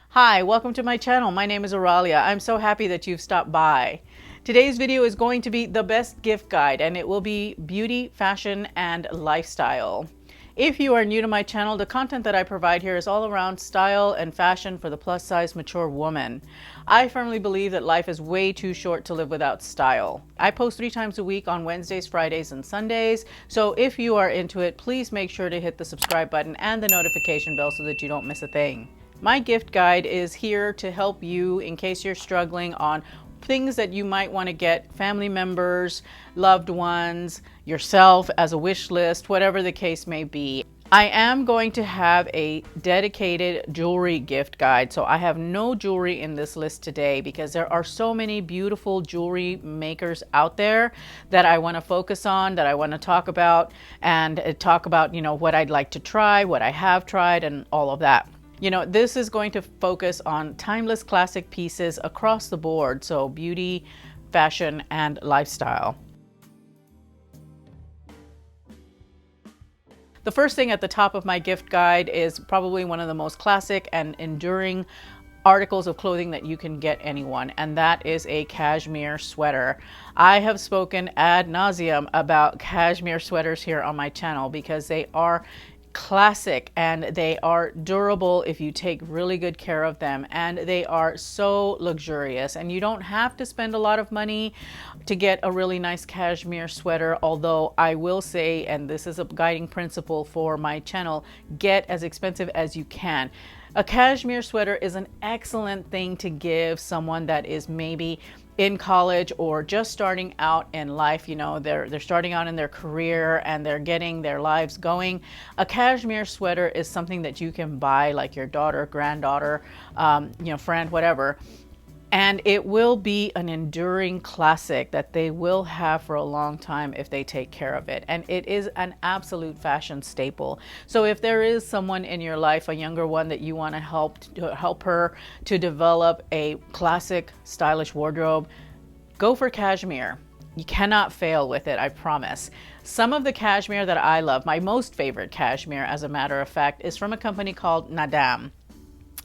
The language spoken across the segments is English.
Hi, welcome to my channel. My name is Aurelia. I'm so happy that you've stopped by. Today's video is going to be the best gift guide, and it will be beauty, fashion, and lifestyle. If you are new to my channel, the content that I provide here is all around style and fashion for the plus size mature woman. I firmly believe that life is way too short to live without style. I post 3 times a week on Wednesdays, Fridays, and Sundays. So if you are into it, please make sure to hit the subscribe button and the notification bell so that you don't miss a thing. My gift guide is here to help you in case you're struggling on things that you might want to get family members, loved ones, yourself as a wish list, whatever the case may be. I am going to have a dedicated jewelry gift guide. So I have no jewelry in this list today because there are so many beautiful jewelry makers out there that I want to focus on, that I want to talk about, and talk about, what I'd like to try, what I have tried, and all of that. This is going to focus on timeless classic pieces across the board. So beauty, fashion, and lifestyle. The first thing at the top of my gift guide is probably one of the most classic and enduring articles of clothing that you can get anyone, and that is a cashmere sweater. I have spoken ad nauseum about cashmere sweaters here on my channel because they are classic and they are durable if you take really good care of them, and they are so luxurious, and you don't have to spend a lot of money to get a really nice cashmere sweater. Although I will say, and this is a guiding principle for my channel, get as expensive as you can. A cashmere sweater is an excellent thing to give someone that is maybe in college or just starting out in life. They're starting out in their career and they're getting their lives going. A cashmere sweater is something that you can buy like your daughter, granddaughter, friend, whatever. And it will be an enduring classic that they will have for a long time if they take care of it. And it is an absolute fashion staple. So if there is someone in your life, a younger one, that you want to help her to develop a classic, stylish wardrobe, go for cashmere. You cannot fail with it, I promise. Some of the cashmere that I love, my most favorite cashmere, as a matter of fact, is from a company called Nadam.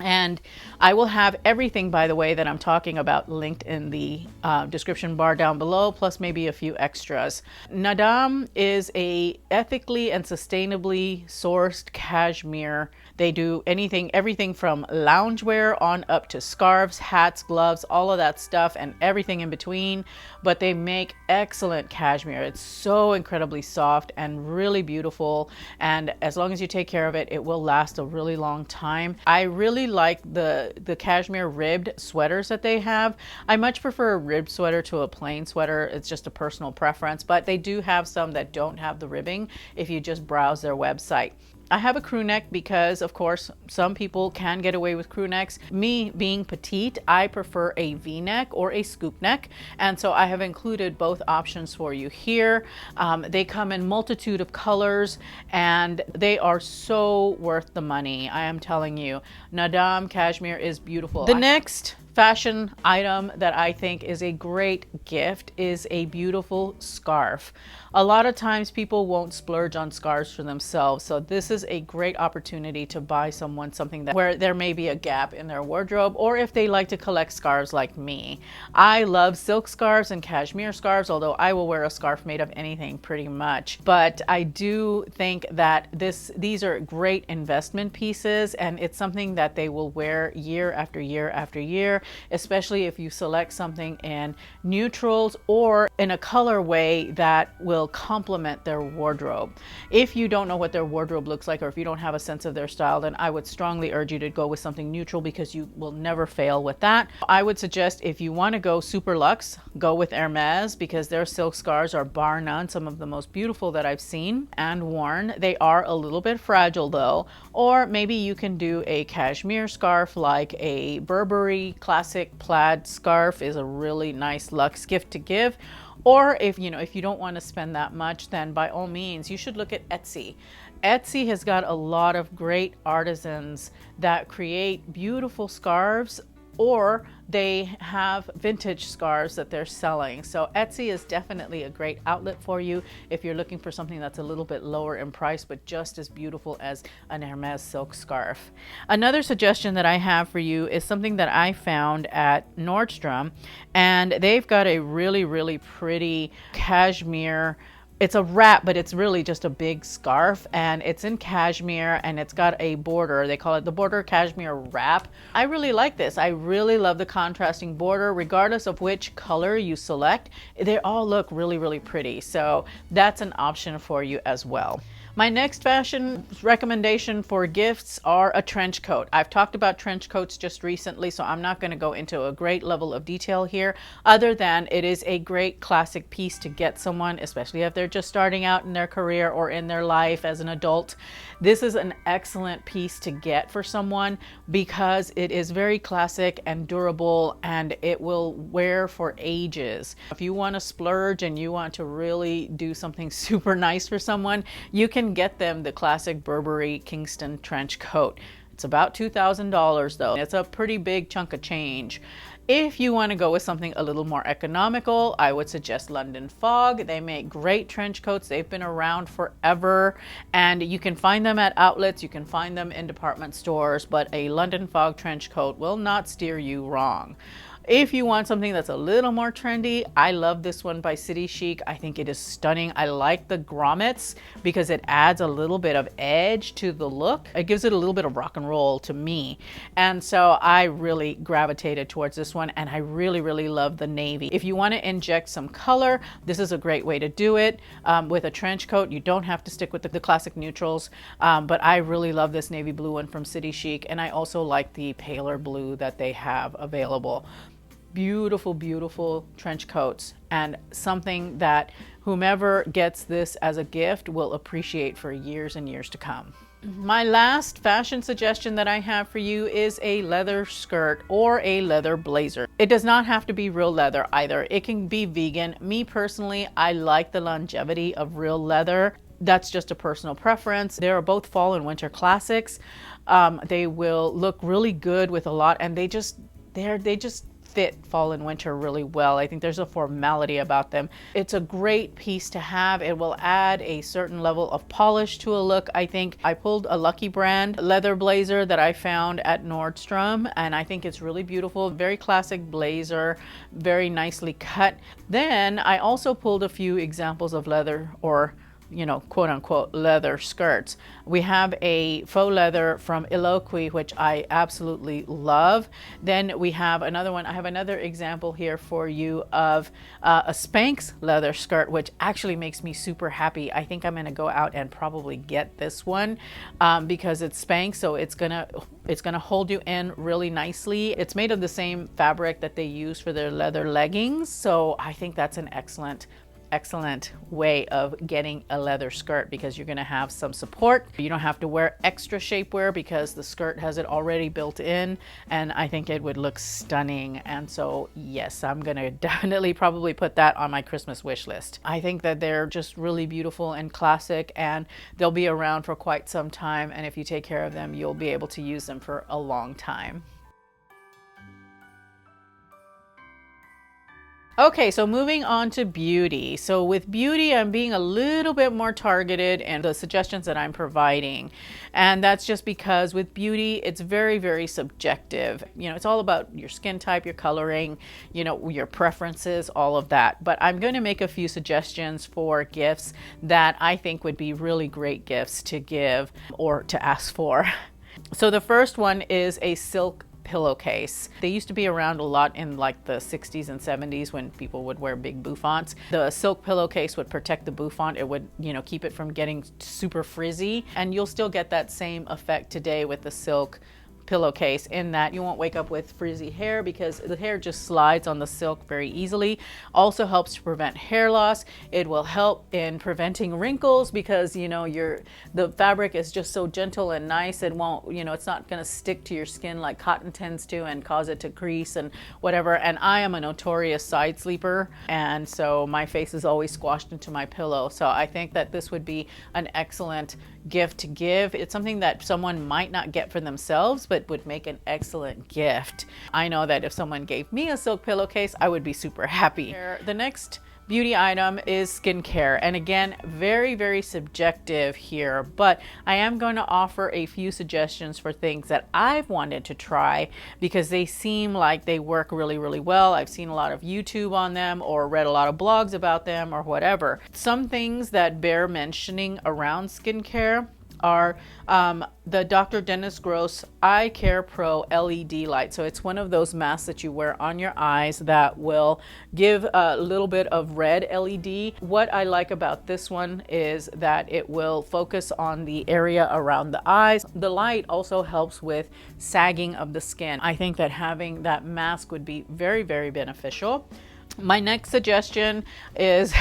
And I will have everything, by the way, that I'm talking about linked in the description bar down below, plus maybe a few extras. Nadam is a ethically and sustainably sourced cashmere. They do everything from loungewear on up to scarves, hats, gloves, all of that stuff, and everything in between. But they make excellent cashmere. It's so incredibly soft and really beautiful. And as long as you take care of it, it will last a really long time. I really like the cashmere ribbed sweaters that they have. I much prefer a ribbed sweater to a plain sweater. It's just a personal preference, but they do have some that don't have the ribbing if you just browse their website. I have a crew neck because, of course, some people can get away with crew necks. Me being petite, I prefer a V-neck or a scoop neck, and so I have included both options for you here. They come in multitude of colors, and they are so worth the money. I am telling you, Nadam cashmere is beautiful. The next fashion item that I think is a great gift is a beautiful scarf. A lot of times people won't splurge on scarves for themselves, so this is a great opportunity to buy someone something where there may be a gap in their wardrobe, or if they like to collect scarves like me. I love silk scarves and cashmere scarves, although I will wear a scarf made of anything pretty much. But I do think that these are great investment pieces, and it's something that they will wear year after year after year, especially if you select something in neutrals or in a colorway that will complement their wardrobe. If you don't know what their wardrobe looks like, or if you don't have a sense of their style, then I would strongly urge you to go with something neutral because you will never fail with that. I would suggest, if you want to go super luxe, go with Hermes, because their silk scarves are bar none some of the most beautiful that I've seen and worn. They are a little bit fragile though. Or maybe you can do a cashmere scarf, like a Burberry classic plaid scarf is a really nice luxe gift to give. Or if you don't want to spend that much, then by all means you should look at Etsy. Etsy has got a lot of great artisans that create beautiful scarves or they have vintage scarves that they're selling. So Etsy is definitely a great outlet for you if you're looking for something that's a little bit lower in price but just as beautiful as an Hermes silk scarf. Another suggestion that I have for you is something that I found at Nordstrom, and they've got a really pretty cashmere. It's a wrap, but it's really just a big scarf, and it's in cashmere, and it's got a border. They call it the border cashmere wrap. I really like this. I really love the contrasting border, regardless of which color you select. They all look really pretty. So that's an option for you as well. My next fashion recommendation for gifts are a trench coat. I've talked about trench coats just recently, so I'm not going to go into a great level of detail here, other than it is a great classic piece to get someone, especially if they're just starting out in their career or in their life as an adult. This is an excellent piece to get for someone because it is very classic and durable, and it will wear for ages. If you want to splurge and you want to really do something super nice for someone, you can get them the classic Burberry Kingston trench coat. It's about $2,000 though. It's a pretty big chunk of change. If you want to go with something a little more economical, I would suggest London Fog. They make great trench coats. They've been around forever, and you can find them at outlets, you can find them in department stores, but a London Fog trench coat will not steer you wrong. If you want something that's a little more trendy, I love this one by City Chic. I think it is stunning. I like the grommets because it adds a little bit of edge to the look. It gives it a little bit of rock and roll to me. And so I really gravitated towards this one, and I really love the navy. If you want to inject some color, this is a great way to do it. With a trench coat, you don't have to stick with the classic neutrals, but I really love this navy blue one from City Chic, and I also like the paler blue that they have available. Beautiful trench coats, and something that whomever gets this as a gift will appreciate for years and years to come. My last fashion suggestion that I have for you is a leather skirt or a leather blazer. It does not have to be real leather either. It can be vegan. Me personally, I like the longevity of real leather. That's just a personal preference. They are both fall and winter classics. They will look really good with a lot, and they just fit fall and winter really well. I think there's a formality about them. It's a great piece to have. It will add a certain level of polish to a look. I think I pulled a Lucky Brand leather blazer that I found at Nordstrom, and I think it's really beautiful. Very classic blazer, very nicely cut. Then I also pulled a few examples of leather, or quote unquote leather skirts. We have a faux leather from Eloquii, which I absolutely love. Then we have another one. I have another example here for you of a Spanx leather skirt, which actually makes me super happy. I think I'm going to go out and probably get this one because it's Spanx, so it's gonna hold you in really nicely. It's made of the same fabric that they use for their leather leggings, so I think that's an excellent way of getting a leather skirt because you're going to have some support. You don't have to wear extra shapewear because the skirt has it already built in, and I think it would look stunning. And so yes, I'm going to definitely probably put that on my Christmas wish list. I think that they're just really beautiful and classic, and they'll be around for quite some time, and if you take care of them, you'll be able to use them for a long time. Okay, so moving on to beauty. So with beauty, I'm being a little bit more targeted in the suggestions that I'm providing. And that's just because with beauty, it's very subjective. It's all about your skin type, your coloring, your preferences, all of that. But I'm going to make a few suggestions for gifts that I think would be really great gifts to give or to ask for. So the first one is a silk pillowcase. They used to be around a lot in like the 60s and 70s when people would wear big bouffants. The silk pillowcase would protect the bouffant. It would, keep it from getting super frizzy. And you'll still get that same effect today with the silk pillowcase, in that you won't wake up with frizzy hair because the hair just slides on the silk very easily. Also helps to prevent hair loss. It will help in preventing wrinkles because the fabric is just so gentle and nice. It won't, it's not going to stick to your skin like cotton tends to and cause it to crease and whatever. And I am a notorious side sleeper, and so my face is always squashed into my pillow. So I think that this would be an excellent gift to give. It's something that someone might not get for themselves, but it would make an excellent gift. I know that if someone gave me a silk pillowcase, I would be super happy. The next beauty item is skincare, and again, very, very subjective here, but I am going to offer a few suggestions for things that I've wanted to try because they seem like they work really, really well. I've seen a lot of YouTube on them or read a lot of blogs about them or whatever. Some things that bear mentioning around skincare are the Dr. Dennis Gross Eye Care Pro LED light. So it's one of those masks that you wear on your eyes that will give a little bit of red LED. What I like about this one is that it will focus on the area around the eyes. The light also helps with sagging of the skin. I think that having that mask would be very, very beneficial. My next suggestion is,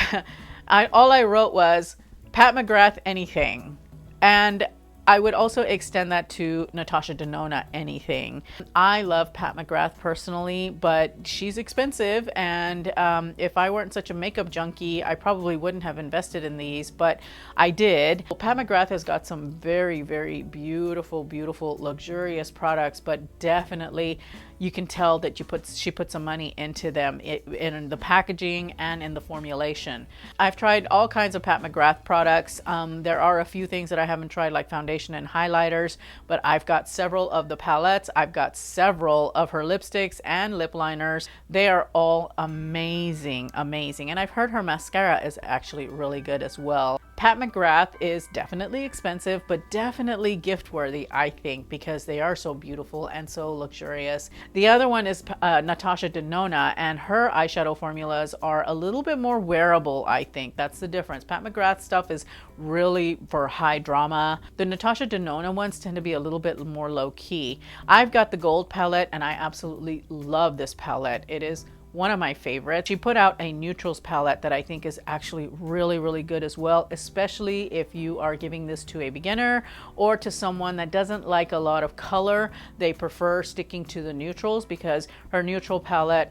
all I wrote was Pat McGrath anything. And I would also extend that to Natasha Denona anything. I love Pat McGrath personally, but she's expensive, and if I weren't such a makeup junkie, I probably wouldn't have invested in these, but I did. Well, Pat McGrath has got some very, very beautiful, beautiful, luxurious products, but definitely you can tell that she put some money into them in the packaging and in the formulation. I've tried all kinds of Pat McGrath products. There are a few things that I haven't tried, like foundation and highlighters, but I've got several of the palettes. I've got several of her lipsticks and lip liners. They are all amazing, amazing. And I've heard her mascara is actually really good as well. Pat McGrath is definitely expensive, but definitely gift worthy, I think, because they are so beautiful and so luxurious. The other one is Natasha Denona, and her eyeshadow formulas are a little bit more wearable, I think. That's the difference. Pat McGrath stuff is really for high drama. The Natasha Denona ones tend to be a little bit more low key. I've got the gold palette, and I absolutely love this palette. It is one of my favorites. She put out a neutrals palette that I think is actually really, really good as well, especially if you are giving this to a beginner or to someone that doesn't like a lot of color. They prefer sticking to the neutrals because her neutral palette,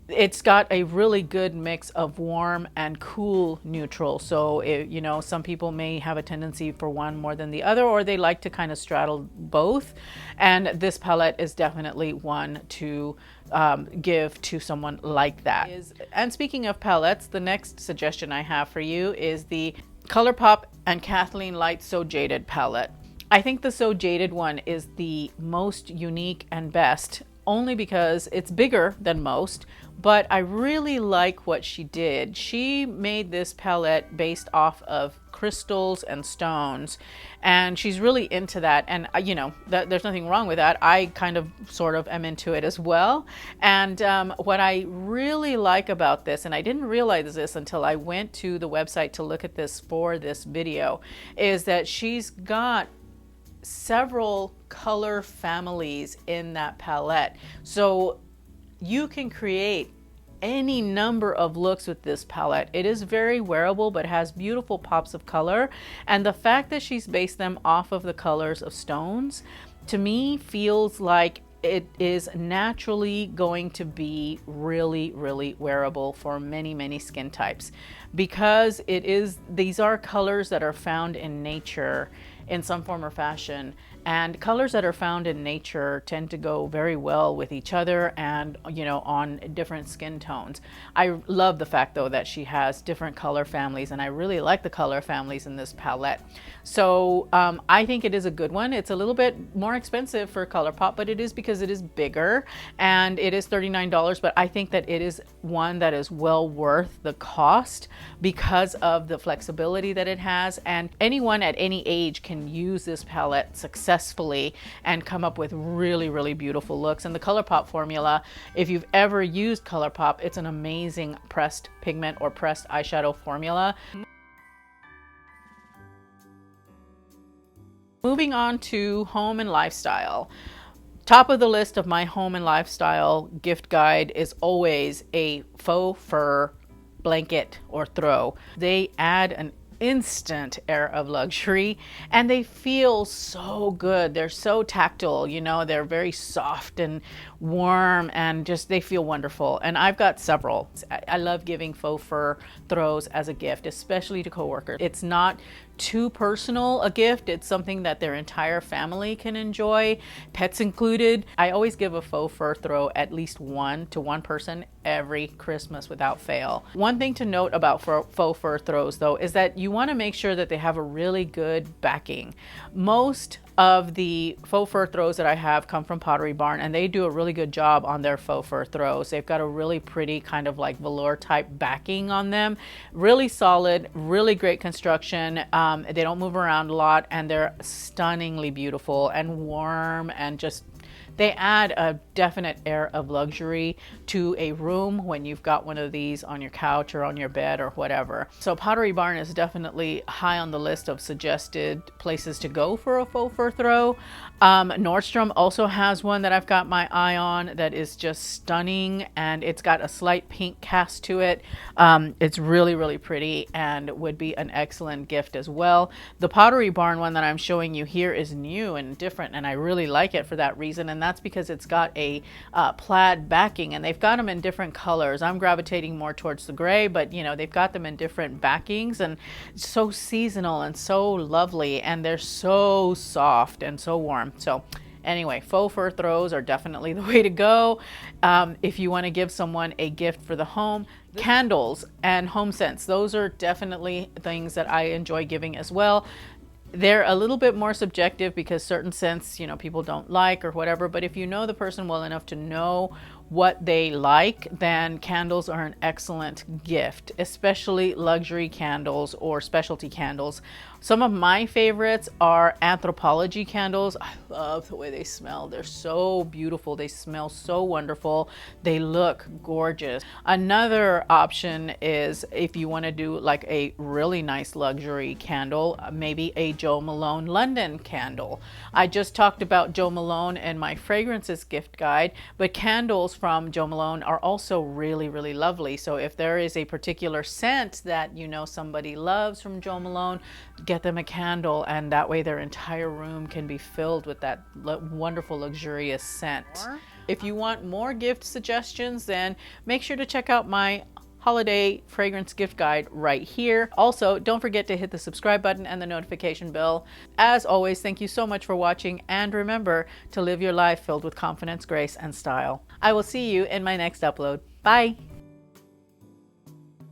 it's got a really good mix of warm and cool neutral. So, you know, some people may have a tendency for one more than the other, or they like to kind of straddle both. And this palette is definitely one to give to someone like that. And speaking of palettes, the next suggestion I have for you is the ColourPop and Kathleen Light So Jaded palette. I think the So Jaded one is the most unique and best, only because it's bigger than most, but I really like what she did. She made this palette based off of crystals and stones, and she's really into that, and you know, there's nothing wrong with that. I kind of sort of am into it as well. And what I really like about this, and I didn't realize this until I went to the website to look at this for this video, is that she's got several color families in that palette. So you can create any number of looks with this palette. It is very wearable, but has beautiful pops of color. And the fact that she's based them off of the colors of stones, to me, feels like it is naturally going to be really, really wearable for many, many skin types, because these are colors that are found in nature in some form or fashion, and colors that are found in nature tend to go very well with each other and, you know, on different skin tones. I love the fact though that she has different color families, and I really like the color families in this palette. So I think it is a good one. It's a little bit more expensive for ColourPop, but it is because it is bigger, and it is $39, but I think that it is one that is well worth the cost because of the flexibility that it has, and anyone at any age can use this palette successfully and come up with really, really beautiful looks. And the ColourPop formula, if you've ever used ColourPop, it's an amazing pressed pigment or pressed eyeshadow formula. Moving on to home and lifestyle. Top of the list of my home and lifestyle gift guide is always a faux fur blanket or throw. They add an instant air of luxury, and they feel so good. They're so tactile, you know, they're very soft and warm, and just they feel wonderful. And I've got several. I love giving faux fur throws as a gift, especially to coworkers. It's not too personal a gift. It's something that their entire family can enjoy, pets included. I always give a faux fur throw at least one to one person every Christmas without fail. One thing to note about faux fur throws though is that you want to make sure that they have a really good backing. Most of the faux fur throws that I have come from Pottery Barn, and they do a really good job on their faux fur throws. They've got a really pretty kind of like velour type backing on them. Really solid, really great construction. They don't move around a lot, and they're stunningly beautiful and warm, and just they add a definite air of luxury to a room when you've got one of these on your couch or on your bed or whatever. So Pottery Barn is definitely high on the list of suggested places to go for a faux fur throw. Nordstrom also has one that I've got my eye on that is just stunning, and it's got a slight pink cast to it. It's really, really pretty and would be an excellent gift as well. The Pottery Barn one that I'm showing you here is new and different, and I really like it for that reason, and that's because it's got a plaid backing, and they've got them in different colors. I'm gravitating more towards the gray, but you know, they've got them in different backings, and it's so seasonal and so lovely, and they're so soft and so warm. So anyway, faux fur throws are definitely the way to go. If you want to give someone a gift for the home, candles and home scents, those are definitely things that I enjoy giving as well. They're a little bit more subjective because certain scents, you know, people don't like or whatever, but if you know the person well enough to know what they like, then candles are an excellent gift, especially luxury candles or specialty candles. Some of my favorites are Anthropologie candles. I love the way they smell. They're so beautiful. They smell so wonderful. They look gorgeous. Another option is if you want to do like a really nice luxury candle, maybe a Jo Malone London candle. I just talked about Jo Malone in my fragrances gift guide, but candles from Jo Malone are also really, really lovely. So if there is a particular scent that you know somebody loves from Jo Malone, get them a candle, and that way their entire room can be filled with that wonderful, luxurious scent. If you want more gift suggestions, then make sure to check out my holiday fragrance gift guide right here. Also, don't forget to hit the subscribe button and the notification bell. As always, thank you so much for watching, and remember to live your life filled with confidence, grace, and style. I will see you in my next upload. Bye.